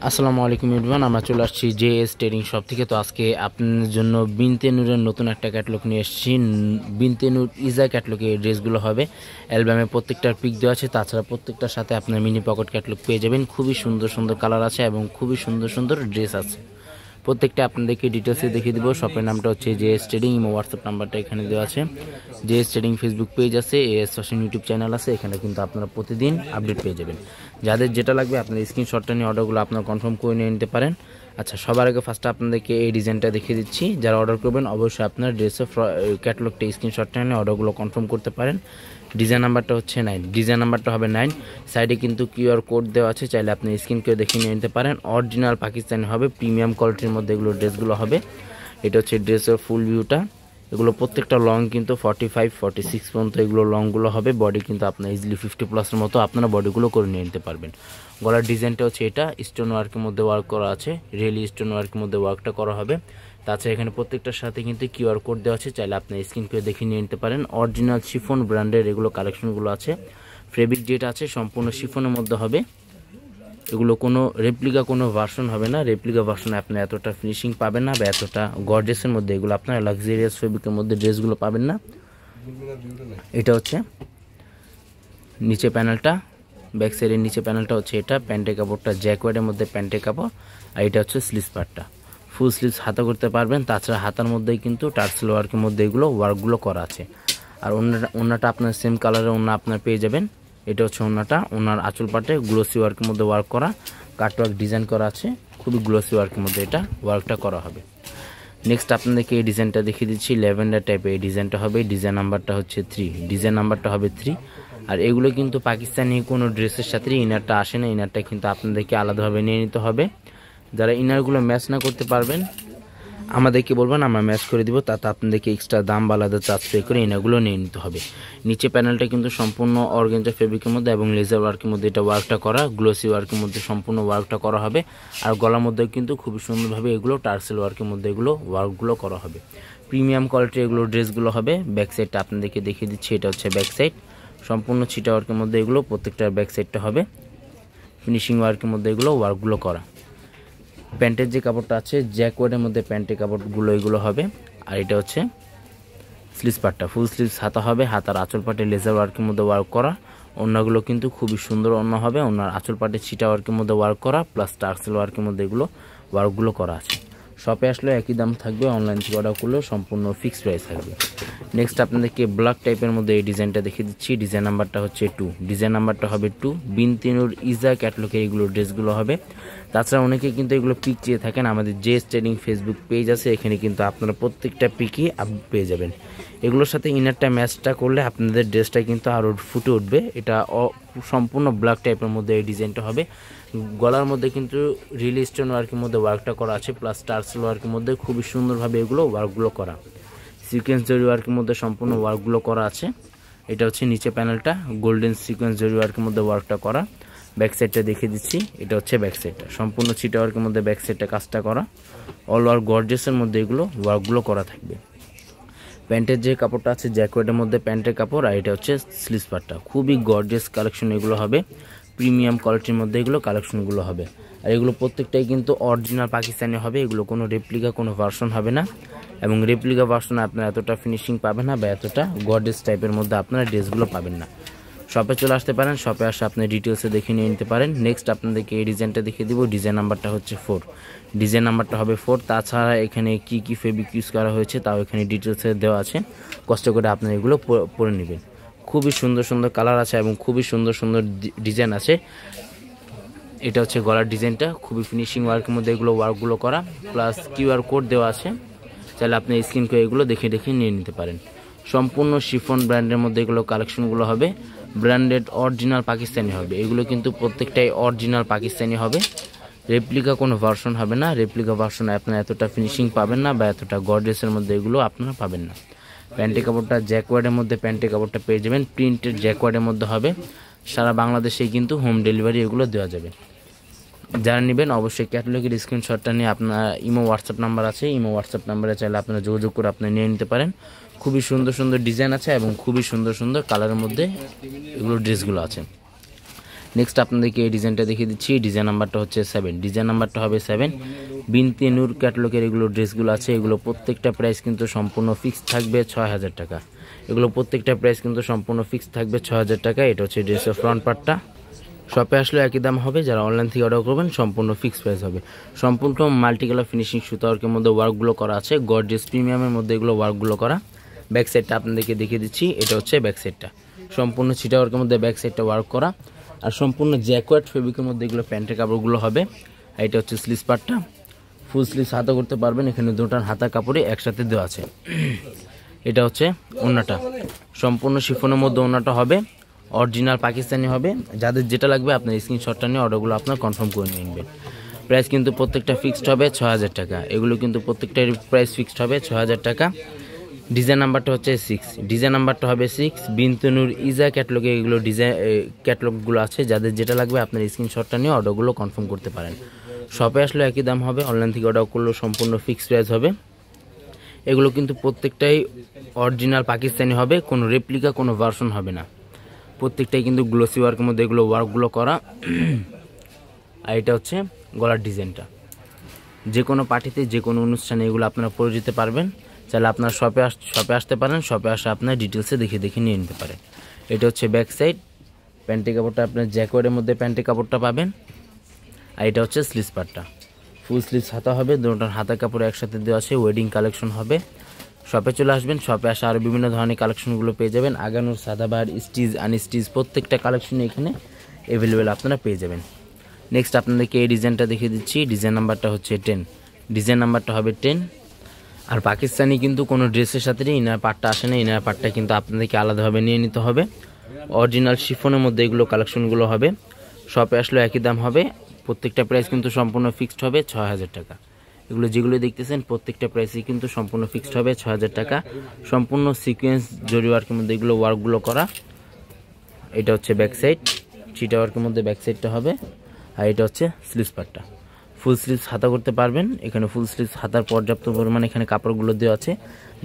আসসালামু আলাইকুম এভরিওয়ান, আমরা চলে আসছি জেএস ট্রেডিং শপ থেকে। তো আজকে আপনার জন্য বিনতে নূরের নতুন একটা ক্যাটালগ নিয়ে এসেছি। বিনতে নূর ইজা ক্যাটালগে এই ড্রেসগুলো হবে। অ্যালবামে প্রত্যেকটার পিক দেওয়া আছে, তাছাড়া প্রত্যেকটার সাথে আপনার মিনি পকেট ক্যাটালগ পেয়ে যাবেন। খুবই সুন্দর সুন্দর কালার আছে এবং খুবই সুন্দর সুন্দর ড্রেস আছে। প্রত্যেকটা আপনাদেরকে ডিটেলসে দেখিয়ে দেবো। শপের নামটা হচ্ছে জেএস ট্রেডিং, এবং হোয়াটসঅ্যাপ নাম্বারটা এখানে দেওয়া আছে। জেএস ট্রেডিং ফেসবুক পেজ আছে, এএস ফ্যাশন ইউটিউব চ্যানেল আছে, এখানে কিন্তু আপনারা প্রতিদিন আপডেট পেয়ে যাবেন। যাদের যেটা লাগবে আপনার স্ক্রিনশটটা নিয়ে অর্ডারগুলো আপনারা কনফার্ম করে নিয়ে নিতে পারেন। আচ্ছা, সবার আগে ফার্স্টে আপনাদেরকে এই ডিজাইনটা দেখিয়ে দিচ্ছি। যারা অর্ডার করবেন অবশ্যই আপনার ড্রেসের ক্যাটালগটা স্ক্রিনশটটা নিয়ে অর্ডারগুলো কনফার্ম করতে পারেন। ডিজাইন নাম্বারটা হচ্ছে 9, ডিজাইন নাম্বারটা হবে 9। সাইডে কিন্তু কিউআর কোড দেওয়া আছে, চাইলে আপনি স্ক্রিন করে দেখে নিয়ে নিতে পারেন। অরিজিনাল পাকিস্তানি হবে, প্রিমিয়াম কোয়ালিটির মধ্যে এগুলো ড্রেসগুলো হবে। এটা হচ্ছে ড্রেসের ফুল ভিউটা। এগুলো প্রত্যেকটা লং কিন্তু 45-46 পর্যন্ত এগুলো লংগুলো হবে। বডি কিন্তু আপনার ইজিলি 50+ মতো আপনারা বডিগুলো করে নিয়ে নিতে পারবেন। গলার ডিজাইনটা হচ্ছে এটা, স্টোন ওয়ার্কের মধ্যে ওয়ার্ক করা আছে, রিয়েলি স্টোন ওয়ার্কের মধ্যে ওয়ার্কটা করা হবে। তাছাড়া এখানে প্রত্যেকটার সাথে কিন্তু কিউআর কোড দেওয়া আছে, চাইলে আপনি স্ক্রিন করে দেখে নিয়ে নিতে পারেন। অরিজিনাল শিফন ব্র্যান্ডের এগুলো কালেকশনগুলো আছে। ফেব্রিক যেটা আছে সম্পূর্ণ শিফনের মধ্যে হবে। এগুলো কোনো রেপ্লিকা কোনো ভার্সন হবে না। রেপ্লিকা ভার্সনে আপনি এতটা ফিনিশিং পাবেন না বা এতটা গর্জেসের মধ্যে এগুলো আপনার লাক্সারিয়াস ফেব্রিকের মধ্যে ড্রেসগুলো পাবেন না। এটা হচ্ছে নিচে প্যানেলটা, ব্যাক সাইডের নিচে প্যানেলটা হচ্ছে এটা। প্যান্টের কাপড়টা জ্যাকওয়ার্ডের মধ্যে প্যান্টের কাপড়, আর এটা হচ্ছে স্লিভস পার্টটা। ফুল স্লিভস হাতা করতে পারবেন। তাছাড়া হাতার মধ্যেই কিন্তু টার্সেল ওয়ার্কের মধ্যে এগুলো ওয়ার্কগুলো করা আছে। আর ওনাটা আপনার সেম কালারের ওনা আপনার পেয়ে যাবেন। এটা হচ্ছে ওনাটা, ওনার আঁচল পাটে গ্লোসি ওয়ার্কের মধ্যে ওয়ার্ক করা, কাটওয়ার্ক ডিজাইন করা আছে। খুবই গ্লোসি ওয়ার্কের মধ্যে এটা ওয়ার্কটা করা হবে। নেক্সট আপনাদেরকে এই ডিজাইনটা দেখিয়ে দিচ্ছি। ল্যাভেন্ডার টাইপের এই ডিজাইনটা হবে। ডিজাইন নাম্বারটা হচ্ছে 3, ডিজাইন নাম্বারটা হবে 3। আর এগুলো কিন্তু পাকিস্তানি কোনো ড্রেসের সাথে ইনারটা আসে না, ইনারটা কিন্তু আপনাদেরকে আলাদাভাবে নিয়ে নিতে হবে। যারা ইনারগুলো ম্যাচ না করতে পারবেন আমাদেরকে বলবেন, আমরা ম্যাচ করে দিব। তাতে আপনাদেরকে এক্সট্রা দাম বা আলাদা চার্জ পে করে ইনারগুলো নিয়ে নিতে হবে। নিচে প্যানেলটা কিন্তু সম্পূর্ণ অর্গানজা ফেব্রিকের মধ্যে এবং লেজার ওয়ার্কের মধ্যে এটা ওয়ার্কটা করা, গ্লোসি ওয়ার্কের মধ্যে সম্পূর্ণ ওয়ার্কটা করা হবে। আর গলার মধ্যে কিন্তু খুবই সুন্দরভাবে এগুলো টার্সেল ওয়ার্কের মধ্যে এগুলো ওয়ার্কগুলো করা হবে। প্রিমিয়াম কোয়ালিটির এগুলো ড্রেসগুলো হবে। ব্যাক সাইডটা আপনাদেরকে দেখিয়ে দিচ্ছি। এটা হচ্ছে ব্যাক সাইড, সম্পূর্ণ ছিটা ওয়ার্কের মধ্যে এগুলো প্রত্যেকটার ব্যাক সাইডটা হবে। ফিনিশিং ওয়ার্কের মধ্যে এগুলো ওয়ার্কগুলো করা। প্যান্টের যে কাপড়টা আছে জ্যাকওয়ার্ডের মধ্যে প্যান্টের কাপড়গুলো এগুলো হবে। আর এটা হচ্ছে স্লিভস পার্টটা, ফুল স্লিভস হাতা হবে। হাতার আঁচল পাটে লেজার ওয়ার্কের মধ্যে ওয়ার্ক করা। ওড়নাগুলো কিন্তু খুবই সুন্দর ওড়না হবে। ওনার আঁচল পাটে ছিটা ওয়ার্কের মধ্যে ওয়ার্ক করা, প্লাস টার্সেল ওয়ার্কের মধ্যে এগুলো ওয়ার্কগুলো করা আছে। শপে আসলে একই দাম থাকবে, অনলাইন থেকে অর্ডার করলেও সম্পূর্ণ ফিক্সড প্রাইস থাকবে। নেক্সট আপনাদেরকে ব্ল্যাক টাইপের মধ্যে এই ডিজাইনটা দেখিয়ে দিচ্ছি। ডিজাইন নাম্বারটা হচ্ছে 2, ডিজাইন নাম্বারটা হবে 2। বিনতে নূর ইজা ক্যাটালগের এগুলো ড্রেসগুলো হবে। তাছাড়া অনেকে কিন্তু এগুলো পিক চেয়ে থাকেন, আমাদের জেএস ট্রেডিং ফেসবুক পেজ আছে, এখানে কিন্তু আপনারা প্রত্যেকটা পিকই পেয়ে যাবেন। এগুলোর সাথে ইনারটা ম্যাচটা করলে আপনাদের ড্রেসটা কিন্তু আরও ফুটে উঠবে। এটা সম্পূর্ণ ব্ল্যাক টাইপের মধ্যে এই ডিজাইনটা হবে। গলার মধ্যে কিন্তু রিয়েল স্টোন ওয়ার্কের মধ্যে ওয়ার্কটা করা আছে, প্লাস টার্সেল ওয়ার্কের মধ্যে খুবই সুন্দরভাবে এগুলো ওয়ার্কগুলো করা। সিকোয়েন্স জরি ওয়ার্কের মধ্যে সম্পূর্ণ ওয়ার্কগুলো করা আছে। এটা হচ্ছে নিচে প্যানেলটা, গোল্ডেন সিকোয়েন্স জরি ওয়ার্কের মধ্যে ওয়ার্কটা করা। ব্যাক সাইডটা দেখিয়ে দিচ্ছি। এটা হচ্ছে ব্যাক সাইডটা, সম্পূর্ণ ছিটা ওয়ার্কের মধ্যে ব্যাক সাইডটা কাজটা করা। অল ওয়ার্ক গর্জেসের মধ্যে এগুলো ওয়ার্কগুলো করা থাকবে। প্যান্টের যে কাপড়টা আছে জ্যাকওয়ার্ডের মধ্যে প্যান্টের কাপড়, আর এটা হচ্ছে স্লিভস পার্টটা। খুবই গর্জিয়াস কালেকশন এগুলো হবে। প্রিমিয়াম কোয়ালিটির মধ্যে এগুলো কালেকশনগুলো হবে। আর এগুলো প্রত্যেকটাই কিন্তু অরিজিনাল পাকিস্তানি হবে। এগুলো কোনো রেপ্লিকা কোনো ভার্সন হবে না, এবং রেপ্লিকা ভার্সনে আপনারা এতটা ফিনিশিং পাবেন না বা এতটা গর্জিয়াস টাইপের মধ্যে আপনারা ড্রেসগুলো পাবেন না। শপে চলে আসতে পারেন, শপে আসে আপনি ডিটেলসে দেখে নিয়ে নিতে পারেন। নেক্সট আপনাদেরকে এই ডিজাইনটা দেখিয়ে দিব। ডিজাইন নাম্বারটা হচ্ছে 4, ডিজাইন নাম্বারটা হবে 4। তাছাড়া এখানে কি কি ফেব্রিক ইউজ করা হয়েছে তাও এখানে ডিটেলসে দেওয়া আছে, কষ্ট করে আপনারা এগুলো পরে নেবেন। খুবই সুন্দর সুন্দর কালার আছে এবং খুবই সুন্দর সুন্দর ডিজাইন আছে। এটা হচ্ছে গলার ডিজাইনটা, খুবই ফিনিশিং ওয়ার্কের মধ্যে এগুলো ওয়ার্কগুলো করা, প্লাস কিউআর কোড দেওয়া আছে, চাইলে আপনি স্ক্রিন করে এগুলো দেখে দেখে নিয়ে নিতে পারেন। সম্পূর্ণ শিফন ব্র্যান্ডের মধ্যে এগুলো কালেকশনগুলো হবে। ব্র্যান্ডেড অরিজিনাল পাকিস্তানি হবে। এগুলো কিন্তু প্রত্যেকটাই অরিজিনাল পাকিস্তানি হবে। রেপ্লিকা কোনো ভার্সন হবে না। রেপ্লিকা ভার্সনে আপনারা এতটা ফিনিশিং পাবেন না বা এতটা গর্জিয়াসের মধ্যে এগুলো আপনারা পাবেন না। প্যান্টের কাপড়টা জ্যাকওয়ার্ডের মধ্যে প্যান্টের কাপড়টা পেয়ে যাবেন। প্রিন্টেড জ্যাকওয়ার্ডের মধ্যে হবে। সারা বাংলাদেশেই কিন্তু হোম ডেলিভারি এগুলো দেওয়া যাবে। যারা নেবেন অবশ্যই ক্যাটালগের স্ক্রিনশটটা নিয়ে আপনার ইমো হোয়াটসঅ্যাপ নাম্বার আছে, ইমো হোয়াটসঅ্যাপ নাম্বারে চাইলে আপনারা যোগাযোগ করে আপনি নিয়ে নিতে পারেন। খুবই সুন্দর সুন্দর ডিজাইন আছে এবং খুবই সুন্দর সুন্দর কালারের মধ্যে এগুলো ড্রেসগুলো আছে। নেক্সট আপনাদেরকে এই ডিজাইনটা দেখিয়ে দিচ্ছি। ডিজাইন নাম্বারটা হচ্ছে 7, ডিজাইন নাম্বারটা হবে 7। বিনতে নূর ক্যাটালগের এগুলো ড্রেসগুলো আছে, এগুলো প্রত্যেকটা প্রাইস কিন্তু সম্পূর্ণ ফিক্সড থাকবে 6000 টাকা। এগুলো প্রত্যেকটা প্রাইস কিন্তু সম্পূর্ণ ফিক্সড থাকবে 6000 টাকা। এটা হচ্ছে ড্রেসের ফ্রন্ট পার্টটা। শপে আসলে একই দাম হবে, যারা অনলাইন থেকে অর্ডার করবেন সম্পূর্ণ ফিক্সড প্রাইস হবে। সম্পূর্ণ মাল্টি কালার ফিনিশিং সুতা ওয়ার্কের মধ্যে ওয়ার্কগুলো করা আছে, গর্জিয়াস প্রিমিয়ামের মধ্যে এগুলো ওয়ার্কগুলো করা। ব্যাক সাইডটা আপনাদেরকে দেখিয়ে দিচ্ছি, এটা হচ্ছে ব্যাক সাইডটা, সম্পূর্ণ ছিটা ওয়ার্কের মধ্যে ব্যাক সাইডটা ওয়ার্ক করা, আর সম্পূর্ণ জ্যাকোয়ার্ড ফেব্রিকের মধ্যে এগুলো প্যান্টের কাপড়গুলো হবে। আর এটা হচ্ছে স্লিভস পার্টটা, ফুল স্লিভস হাতা করতে পারবেন, এখানে দুটার হাতা কাপড়ে একসাথে দেওয়া আছে। এটা হচ্ছে ওড়নাটা, সম্পূর্ণ শিফনের মধ্যে ওড়নাটা হবে, অরিজিনাল পাকিস্তানি হবে। যাদের যেটা লাগবে আপনার স্ক্রিনশটটা নিয়ে অর্ডারগুলো আপনার কনফার্ম করে নিয়ে নেবেন। প্রাইস কিন্তু প্রত্যেকটা ফিক্সড হবে 6000 টাকা। এগুলো কিন্তু প্রত্যেকটার প্রাইস ফিক্সড হবে 6000 টাকা। ডিজাইন নাম্বারটা হচ্ছে 6, ডিজাইন নাম্বারটা হবে 6। বিনতে নূর ইজা ক্যাটালগে এগুলো ডিজাইন ক্যাটালগুলো আছে, যাদের যেটা লাগবে আপনার স্ক্রিনশটটা নিয়ে অর্ডারগুলো কনফার্ম করতে পারেন। শপে আসলে একই দাম হবে, অনলাইন থেকে অর্ডার করলেও সম্পূর্ণ ফিক্সড প্রাইস হবে। এগুলো কিন্তু প্রত্যেকটাই অরিজিনাল পাকিস্তানি হবে, কোনো রেপ্লিকা কোনো ভার্সন হবে না। প্রত্যেকটাই কিন্তু গ্লোসি ওয়ার্কের মধ্যে এগুলো ওয়ার্কগুলো করা। আর এটা হচ্ছে গলার ডিজাইনটা, যে কোনো পার্টিতে যে কোনো অনুষ্ঠানে এগুলো আপনারা পরে যেতে পারবেন। চাইলে আপনার শপে আসতে পারেন, শপে আসে আপনার ডিটেলসে দেখে নিয়ে নিতে পারেন। এটা হচ্ছে ব্যাক সাইড, প্যান্টের কাপড়টা আপনার জ্যাকোয়ার্ডের মধ্যে প্যান্টের কাপড়টা পাবেন। আর এটা হচ্ছে স্লিভস পার্টটা, ফুল স্লিভস হাতা হবে, দুটোর হাতা কাপড় একসাথে দেওয়া আছে, ওয়েডিং কালেকশন হবে। শপে চলে আসবেন, শপে আসে আরও বিভিন্ন ধরনের কালেকশনগুলো পেয়ে যাবেন। আগানোর সাদাবাহার স্টিচ আনস্টিচ প্রত্যেকটা কালেকশন এখানে অ্যাভেলেবেল আপনারা পেয়ে যাবেন। নেক্সট আপনাদেরকে এই ডিজাইনটা দেখিয়ে দিচ্ছি, ডিজাইন নাম্বারটা হচ্ছে 10, ডিজাইন নাম্বারটা হবে 10। আর পাকিস্তানি কিন্তু কোনো ড্রেসের সাথে ইনার পার্টটা আসে না, ইনার পার্টটা কিন্তু আপনাদেরকে আলাদাভাবে নিয়ে নিতে হবে। অরিজিনাল শিফনের মধ্যে এগুলো কালেকশনগুলো হবে। শপে আসলে একই দাম হবে, প্রত্যেকটা প্রাইস কিন্তু সম্পূর্ণ ফিক্সড হবে 6000 টাকা। এগুলো যেগুলো দেখতেছেন প্রত্যেকটা প্রাইসই কিন্তু সম্পূর্ণ ফিক্সড হবে 6000 টাকা। সম্পূর্ণ সিকোয়েন্স জরি ওয়ার্কের মধ্যে এগুলো ওয়ার্কগুলো করা। এটা হচ্ছে ব্যাক সাইড, চিটা ওয়ার্কের মধ্যে ব্যাক সাইডটা হবে। আর এটা হচ্ছে স্লিভস পার্টটা, ফুল স্লিভস হাতা করতে পারবেন। এখানে ফুল স্লিভস হাতার পর্যাপ্ত পরিমাণে এখানে কাপড়গুলো দেওয়া আছে।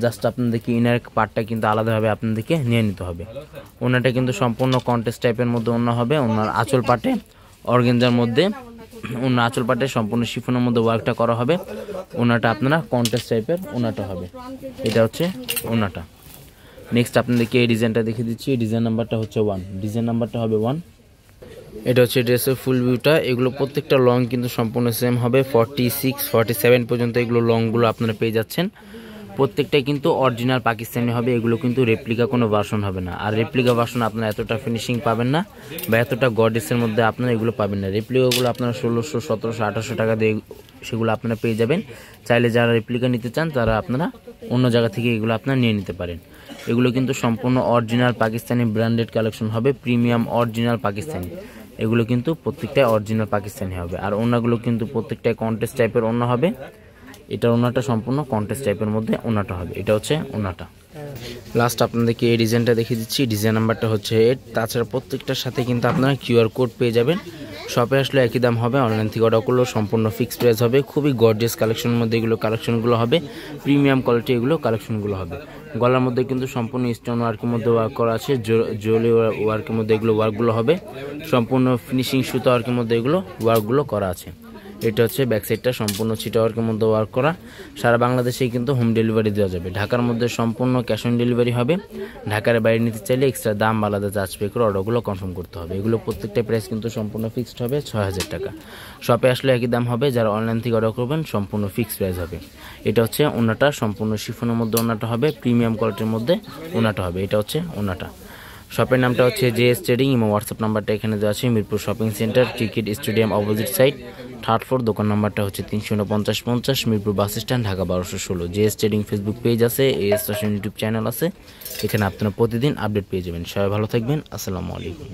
জাস্ট আপনাদেরকে ইনার পার্টটা কিন্তু আলাদাভাবে আপনাদেরকে নিয়ে নিতে হবে। ওনাটা কিন্তু সম্পূর্ণ কন্টেস্ট টাইপের মধ্যে ওনা হবে। ওনার আঁচল পাটে অর্গেঞ্জার মধ্যে, ওনার আঁচল পাটে সম্পূর্ণ শিফনের মধ্যে ওয়ার্কটা করা হবে। ওনাটা আপনারা কন্টেস্ট টাইপের ওনাটা হবে। এটা হচ্ছে ওনাটা। নেক্সট আপনাদেরকে এই ডিজাইনটা দেখিয়ে দিচ্ছি, ডিজাইন নাম্বারটা হচ্ছে 1, ডিজাইন নাম্বারটা হবে 1। এটা হচ্ছে ড্রেসের ফুল ভিউটা। এগুলো প্রত্যেকটা লং কিন্তু সম্পূর্ণ সেম হবে, 46, 47 পর্যন্ত এগুলো লংগুলো আপনারা পেয়ে যাচ্ছেন। প্রত্যেকটাই কিন্তু অরিজিনাল পাকিস্তানি হবে, এগুলো কিন্তু রেপ্লিকা কোনো ভার্সন হবে না। আর রেপ্লিকা ভার্সন আপনারা এতটা ফিনিশিং পাবেন না বা এতটা গর্জিয়াসের মধ্যে আপনারা এগুলো পাবেন না। রেপ্লিকাগুলো আপনারা 1600, 1700, 1800 টাকা দিয়ে সেগুলো আপনারা পেয়ে যাবেন। চাইলে যারা রেপ্লিকা নিতে চান তারা আপনারা অন্য জায়গা থেকে এগুলো আপনারা নিয়ে নিতে পারেন। এগুলো কিন্তু সম্পূর্ণ অরিজিনাল পাকিস্তানি ব্র্যান্ডেড কালেকশন হবে, প্রিমিয়াম অরিজিনাল পাকিস্তানি। এগুলো কিন্তু প্রত্যেকটাই অরিজিনাল পাকিস্তানি হবে। আর ওনাগুলো কিন্তু প্রত্যেকটাই কন্টেস্ট টাইপের ওনা হবে। এটা ওনাটা সম্পূর্ণ কন্টেস্ট টাইপের মধ্যে ওনাটা হবে। এটা হচ্ছে ওনাটা। লাস্ট আপনাদেরকে এই ডিজাইনটা দেখিয়ে দিচ্ছি, ডিজাইন নাম্বারটা হচ্ছে 8। তাছাড়া প্রত্যেকটার সাথে কিন্তু আপনারা কিউআর কোড পেয়ে যাবেন। শপে আসলে একই দাম হবে, অনলাইন থেকে অর্ডার করলেও সম্পূর্ণ ফিক্সড প্রাইস হবে। খুবই গর্জিয়াস কালেকশনের মধ্যে এগুলো কালেকশনগুলো হবে, প্রিমিয়াম কোয়ালিটি এগুলো কালেকশনগুলো হবে। গলার মধ্যে কিন্তু সম্পূর্ণ স্টোন ওয়ার্কের মধ্যে ওয়ার্ক করা আছে, জলি ওয়ার্কের মধ্যে এগুলো ওয়ার্কগুলো হবে। সম্পূর্ণ ফিনিশিং সুতা ওয়ার্কের মধ্যে এগুলো ওয়ার্কগুলো করা আছে। এটা হচ্ছে ব্যাক সাইডটা, সম্পূর্ণ ছিটা ওয়ার্কের মধ্যে ওয়ার্ক করা। সারা বাংলাদেশেই কিন্তু হোম ডেলিভারি দেওয়া যাবে। ঢাকার মধ্যে সম্পূর্ণ ক্যাশ অন ডেলিভারি হবে। ঢাকার বাইরে নিতে চাইলে এক্সট্রা দাম আলাদা চার্জ পে করে অর্ডারগুলো কনফার্ম করতে হবে। এগুলো প্রত্যেকটা প্রাইস কিন্তু সম্পূর্ণ ফিক্সড হবে 6000 টাকা। শপে আসলে একই দাম হবে, যারা অনলাইন থেকে অর্ডার করবেন সম্পূর্ণ ফিক্সড প্রাইস হবে। এটা হচ্ছে ওনাটা, সম্পূর্ণ শিফনের মধ্যে ওনাটা হবে, প্রিমিয়াম কোয়ালিটির মধ্যে ওনাটা হবে। এটা হচ্ছে ওনাটা। শপের নামটা হচ্ছে JS ট্রেডিং এবং হোয়াটসঅ্যাপ নাম্বারটা এখানে দেওয়া আছে। Mirpur shopping centre, cricket stadium opposite side, 3rd floor. দোকান নাম্বারটা হচ্ছে 34950, Mirpur bus stand, Dhaka 1216। JS trading Facebook page আছে, AS ফ্যাশন ইউটিউব চ্যানেল আছে। এখানে আপনারা প্রতিদিন আপডেট পেয়ে যাবেন। সবাই ভালো থাকবেন, আসসালামু আলাইকুম।